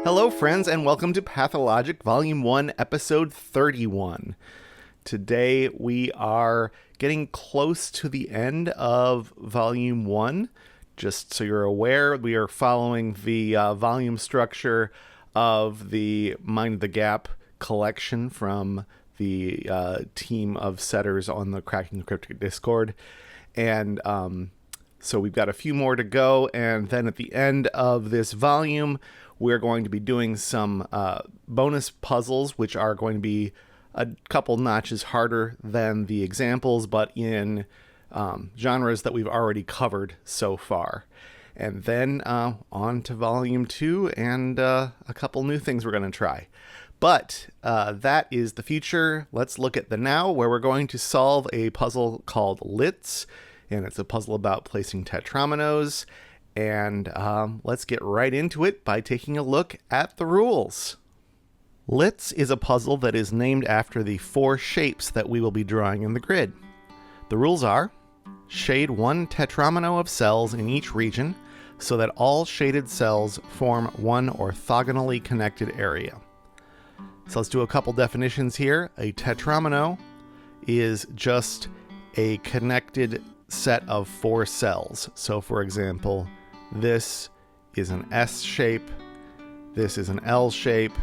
Hello, friends, and welcome to Pathologic Volume 1, Episode 31. Today we are getting close to the end of Volume 1. Just so you're aware, we are following the volume structure of the Mind the Gap collection from the team of setters on the Cracking Cryptic Discord. And so we've got a few more to go, and then at the end of this volume, we're going to be doing some bonus puzzles, which are going to be a couple notches harder than the examples, but in genres that we've already covered so far. And then on to Volume 2 and a couple new things we're going to try. But that is the future. Let's look at the now, where we're going to solve a puzzle called LITS, and it's a puzzle about placing tetrominoes. And let's get right into it by taking a look at the rules. LITS is a puzzle that is named after the four shapes that we will be drawing in the grid. The rules are: shade one tetromino of cells in each region so that all shaded cells form one orthogonally connected area. So let's do a couple definitions here. A tetromino is just a connected set of four cells. So for example, this is an S shape, this is an L shape,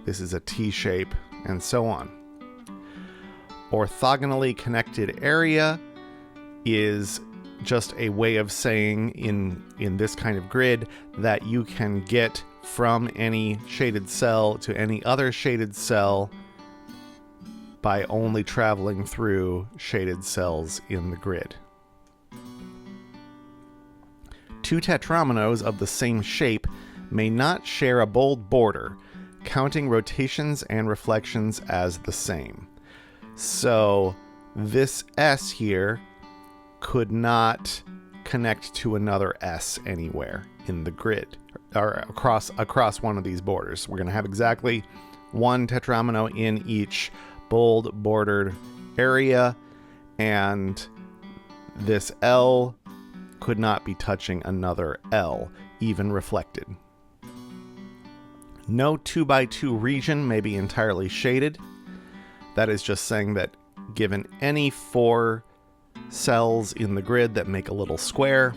this is a T shape, and so on. Orthogonally connected area is just a way of saying in this kind of grid that you can get from any shaded cell to any other shaded cell by only traveling through shaded cells in the grid. Two tetrominoes of the same shape may not share a bold border, counting rotations and reflections as the same. So this S here could not connect to another S anywhere in the grid or across one of these borders. We're going to have exactly one tetromino in each bold bordered area, and this L could not be touching another L, even reflected. No 2x2 region may be entirely shaded. That is just saying that given any four cells in the grid that make a little square,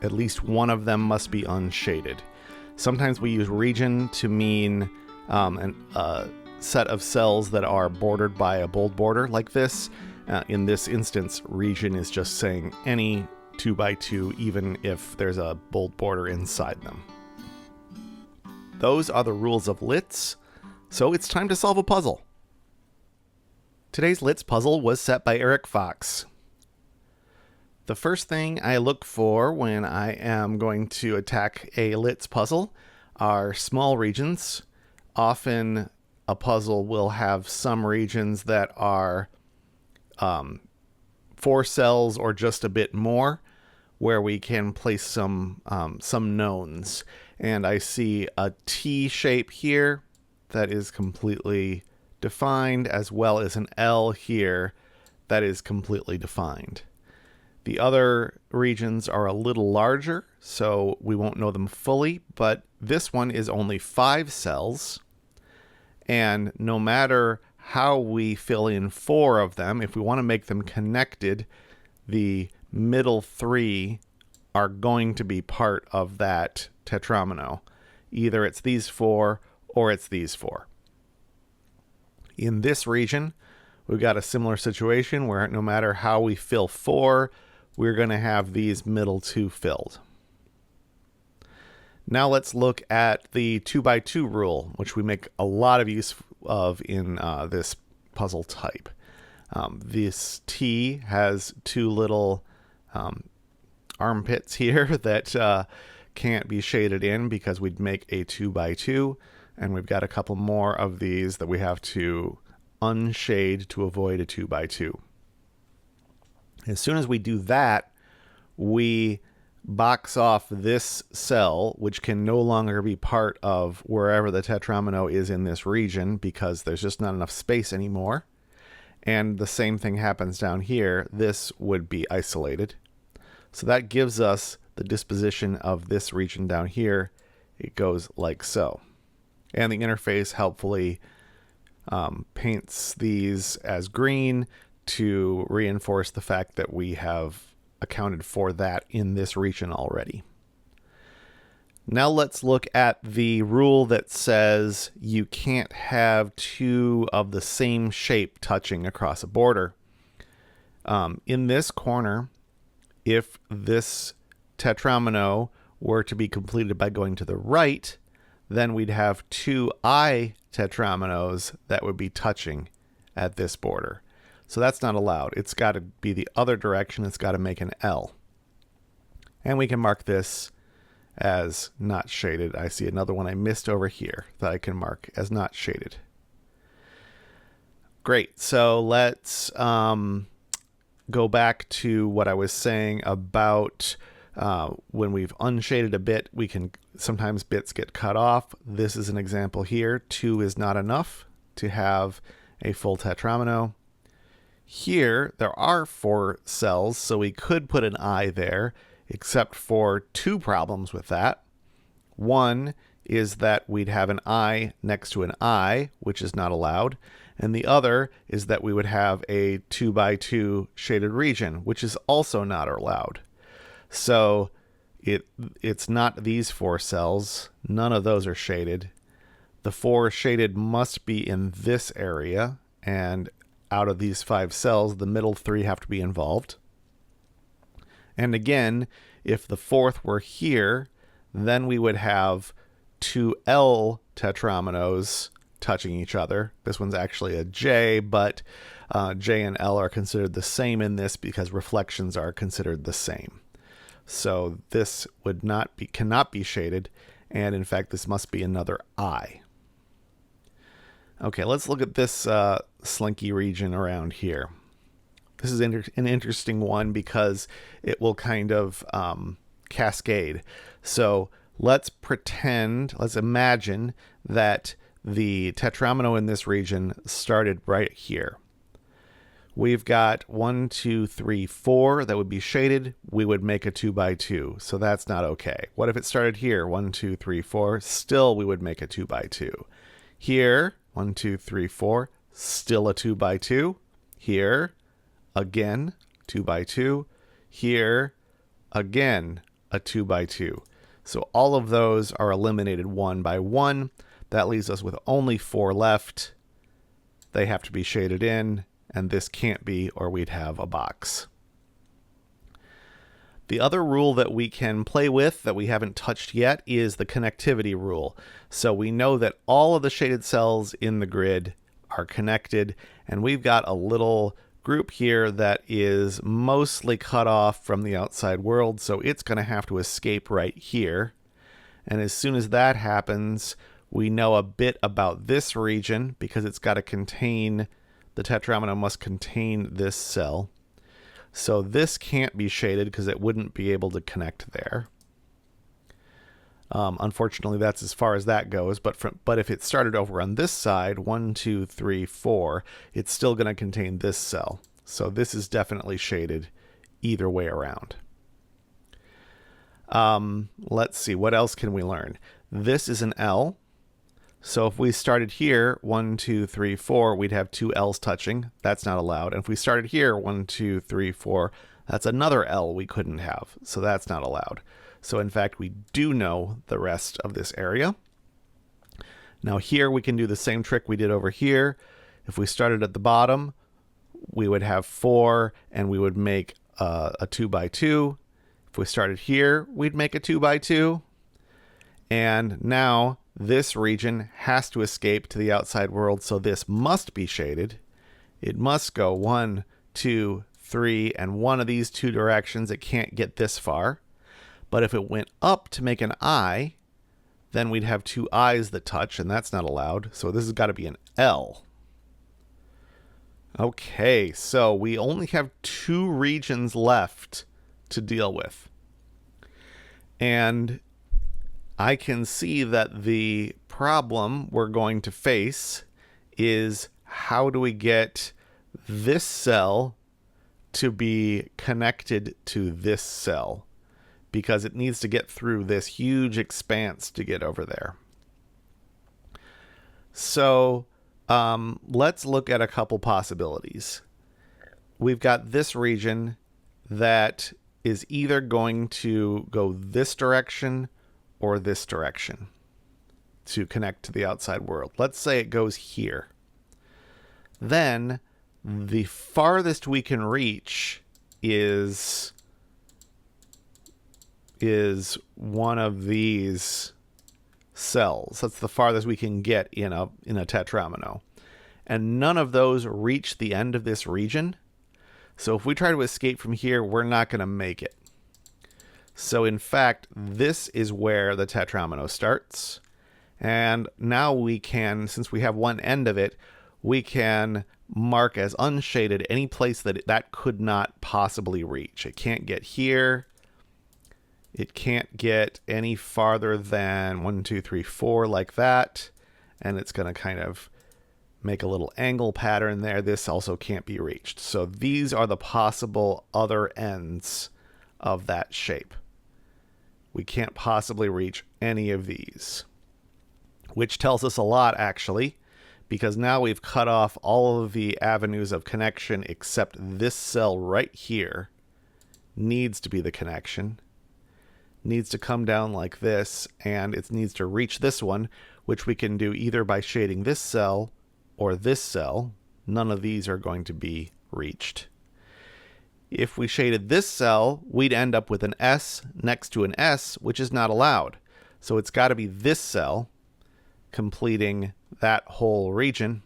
at least one of them must be unshaded. Sometimes we use region to mean a set of cells that are bordered by a bold border like this. In this instance, region is just saying any 2x2, even if there's a bold border inside them. Those are the rules of LITS, so it's time to solve a puzzle. Today's LITS puzzle was set by Eric Fox. The first thing I look for when I am going to attack a LITS puzzle are small regions. Often a puzzle will have some regions that are 4 cells or just a bit more, where we can place some knowns. And I see a T shape here that is completely defined, as well as an L here that is completely defined. The other regions are a little larger, so we won't know them fully, but this one is only 5 cells. And no matter how we fill in 4 of them, if we want to make them connected, the middle 3 are going to be part of that tetromino. Either it's these 4 or it's these 4. In this region, we've got a similar situation where no matter how we fill 4, we're going to have these middle 2 filled. Now let's look at the 2x2 rule, which we make a lot of use of in this puzzle type. This T has 2 little armpits here that can't be shaded in because we'd make a 2x2, and we've got a couple more of these that we have to unshade to avoid a 2x2. As soon as we do that, we box off this cell, which can no longer be part of wherever the tetromino is in this region because there's just not enough space anymore. And the same thing happens down here. This would be isolated. So that gives us the disposition of this region down here. It goes like so. And the interface helpfully paints these as green to reinforce the fact that we have accounted for that in this region already. Now let's look at the rule that says you can't have two of the same shape touching across a border. In this corner, if this tetromino were to be completed by going to the right, then we'd have two I tetrominoes that would be touching at this border. So that's not allowed. It's got to be the other direction. It's got to make an L. And we can mark this as not shaded. I see another one I missed over here that I can mark as not shaded. Great. So let's go back to what I was saying about when we've unshaded a bit, we can sometimes bits get cut off. This is an example here. 2 is not enough to have a full tetromino. Here, there are 4 cells, so we could put an I there, except for 2 problems with that. One is that we'd have an I next to an I, which is not allowed. And the other is that we would have a 2 by 2 shaded region, which is also not allowed. So it's not these 4 cells. None of those are shaded. The 4 shaded must be in this area, and out of these 5 cells, the middle 3 have to be involved. And again, if the 4th were here, then we would have 2 L tetrominoes touching each other. This one's actually a J, but J and L are considered the same in this because reflections are considered the same. So this cannot be shaded, and in fact, this must be another I. Okay, let's look at this slinky region around here. This is an interesting one because it will kind of cascade. So let's imagine that the tetromino in this region started right here. We've got 1, 2, 3, 4 that would be shaded. We would make a 2 by 2. So that's not okay. What if it started here? 1, 2, 3, 4. Still, we would make a 2 by 2. Here, 1, 2, 3, 4. Still a 2 by 2. Here, again, 2 by 2. Here, again, a 2 by 2. So all of those are eliminated 1 by 1. That leaves us with only 4 left. They have to be shaded in, and this can't be, or we'd have a box. The other rule that we can play with that we haven't touched yet is the connectivity rule. So we know that all of the shaded cells in the grid are connected, and we've got a little group here that is mostly cut off from the outside world, so it's going to have to escape right here. And as soon as that happens, we know a bit about this region because it's got to contain, the tetromino must contain this cell. So this can't be shaded because it wouldn't be able to connect there. Unfortunately, that's as far as that goes. But if it started over on this side, 1, 2, 3, 4, it's still going to contain this cell. So this is definitely shaded either way around. Let's see, what else can we learn? This is an L. So if we started here, 1, 2, 3, 4, we'd have 2 L's touching. That's not allowed. And if we started here, 1, 2, 3, 4, that's another L we couldn't have. So that's not allowed. So in fact, we do know the rest of this area. Now here we can do the same trick we did over here. If we started at the bottom, we would have 4 and we would make a 2 by 2. If we started here, we'd make a 2 by 2. And now this region has to escape to the outside world, so this must be shaded. It must go 1, 2, 3, and one of these 2 directions. It can't get this far. But if it went up to make an I, then we'd have 2 I's that touch, and that's not allowed. So this has got to be an L. Okay, so we only have 2 regions left to deal with. And I can see that the problem we're going to face is how do we get this cell to be connected to this cell? Because it needs to get through this huge expanse to get over there. So let's look at a couple possibilities. We've got this region that is either going to go this direction or this direction to connect to the outside world. Let's say it goes here. Then the farthest we can reach is one of these cells. That's the farthest we can get in a tetromino. And none of those reach the end of this region. So if we try to escape from here, we're not going to make it. So in fact, this is where the tetromino starts. And now we can, since we have one end of it, we can mark as unshaded any place that could not possibly reach. It can't get here. It can't get any farther than 1, 2, 3, 4 like that. And it's going to kind of make a little angle pattern there. This also can't be reached. So these are the possible other ends of that shape. We can't possibly reach any of these, which tells us a lot, actually, because now we've cut off all of the avenues of connection except this cell right here needs to be the connection. Needs to come down like this, and it needs to reach this one, which we can do either by shading this cell or this cell. None of these are going to be reached. If we shaded this cell, we'd end up with an S next to an S, which is not allowed. So it's got to be this cell completing that whole region.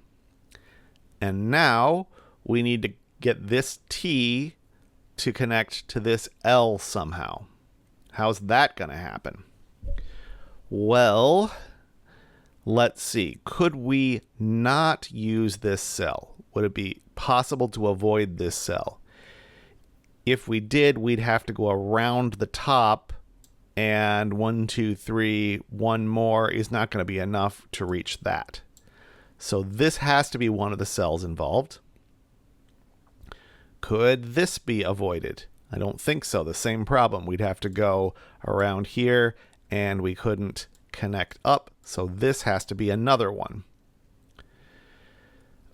And now we need to get this T to connect to this L somehow. How's that going to happen? Well, let's see. Could we not use this cell? Would it be possible to avoid this cell? If we did, we'd have to go around the top, and 1, 2, 3, one more is not going to be enough to reach that. So this has to be one of the cells involved. Could this be avoided? I don't think so. The same problem. We'd have to go around here, and we couldn't connect up. So this has to be another one.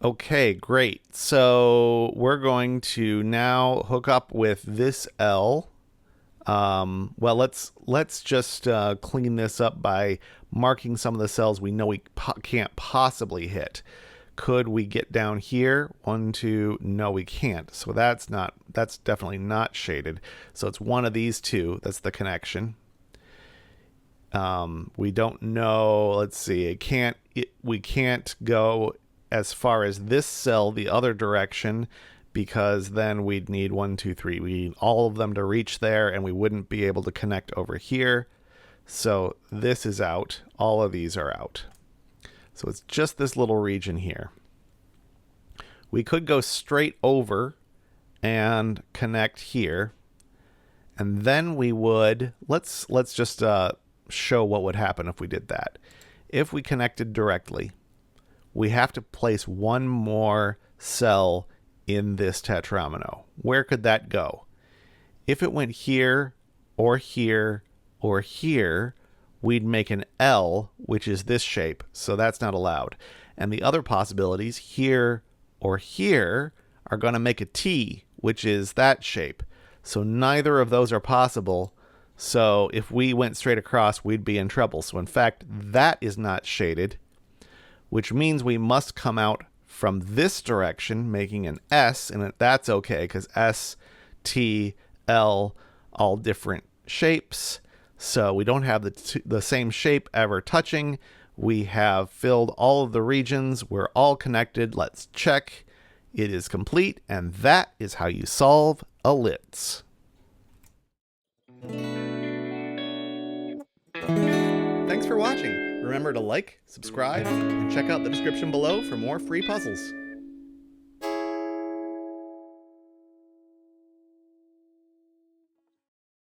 Okay, great. So we're going to now hook up with this L. Well, let's just clean this up by marking some of the cells we know we can't possibly hit. Could we get down here? 1, 2, no, we can't. So that's definitely not shaded. So it's one of these two. That's the connection. We don't know. Let's see. We can't go as far as this cell the other direction, because then we'd need 1, 2, 3. We need all of them to reach there, and we wouldn't be able to connect over here. So this is out. All of these are out. So it's just this little region here. We could go straight over and connect here. And then we would, let's just show what would happen if we did that. If we connected directly, we have to place one more cell in this tetromino. Where could that go? If it went here or here or here, we'd make an L, which is this shape, so that's not allowed. And the other possibilities, here or here, are going to make a T, which is that shape. So neither of those are possible. So if we went straight across, we'd be in trouble. So in fact, that is not shaded, which means we must come out from this direction, making an S, and that's okay, because S, T, L, all different shapes. So we don't have the same shape ever touching. We have filled all of the regions. We're all connected. Let's check. It is complete, and that is how you solve a LITS. Thanks for watching. Remember to like, subscribe, and check out the description below for more free puzzles.